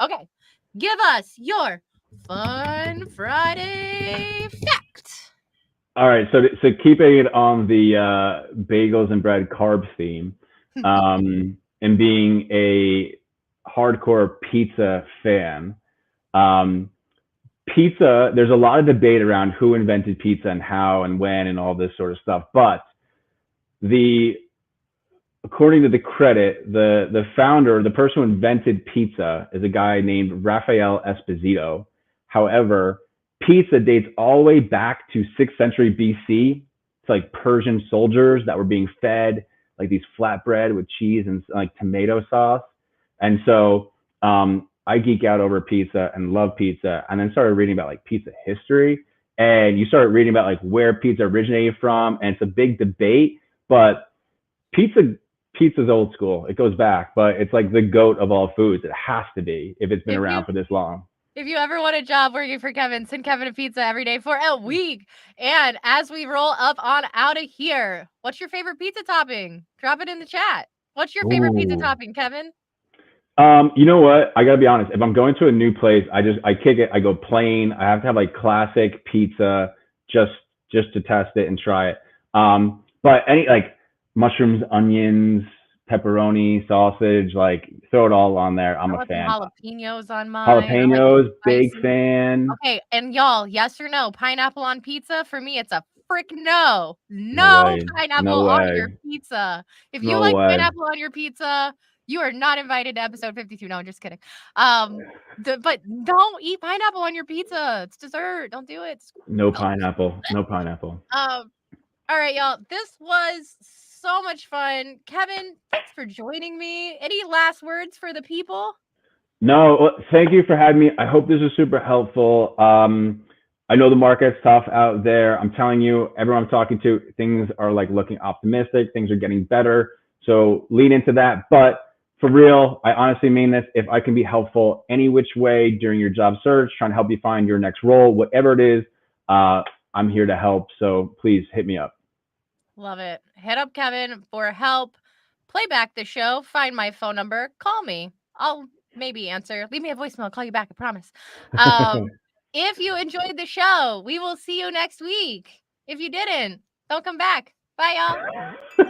Okay. Give us your Fun Friday fact. All right, so keeping it on the bagels and bread carbs theme, and being a hardcore pizza fan, um, pizza. There's a lot of debate around who invented pizza and how and when and all this sort of stuff. But the according to the credit, the founder, the person who invented pizza, is a guy named Raphael Esposito. However, pizza dates all the way back to 6th century BC. It's like Persian soldiers that were being fed like these flatbread with cheese and like tomato sauce. And so I geek out over pizza and love pizza, and then started reading about like pizza history. And you start reading about like where pizza originated from, and it's a big debate. But pizza's old school. It goes back, but it's like the goat of all foods. It has to be if it's been around for this long. If you ever want a job working for Kevin, send Kevin a pizza every day for a week. And as we roll up on out of here, what's your favorite pizza topping? Drop it in the chat. What's your favorite pizza Ooh. topping, Kevin? You know what? I gotta be honest. If I'm going to a new place, I kick it. I go plain. I have to have like classic pizza just to test it and try it. But any like mushrooms, onions, pepperoni, sausage, like throw it all on there. I'm I a want some fan. jalapenos on mine. I like Jalapenos, big spicy. fan. Okay, and y'all, yes or no? Pineapple on pizza? For me, it's a frick no. No No way. pineapple No on your way. pizza. If you No like way. pineapple on your pizza, you are not invited to episode 52. No, I'm just kidding. But don't eat pineapple on your pizza. It's dessert. Don't do it. No pineapple. No pineapple. All right, y'all. This was so much fun. Kevin, thanks for joining me. Any last words for the people? No, well, thank you for having me. I hope this is super helpful. I know the market's tough out there. I'm telling you, everyone I'm talking to, things are like looking optimistic. Things are getting better. So lean into that. But for real, I honestly mean this. If I can be helpful any which way during your job search, trying to help you find your next role, whatever it is, I'm here to help. So please hit me up. Love it. Hit up Kevin for help. Play back the show. Find my phone number. Call me. I'll maybe answer. Leave me a voicemail. I'll call you back. I promise. If you enjoyed the show, we will see you next week. If you didn't, don't come back. Bye, y'all.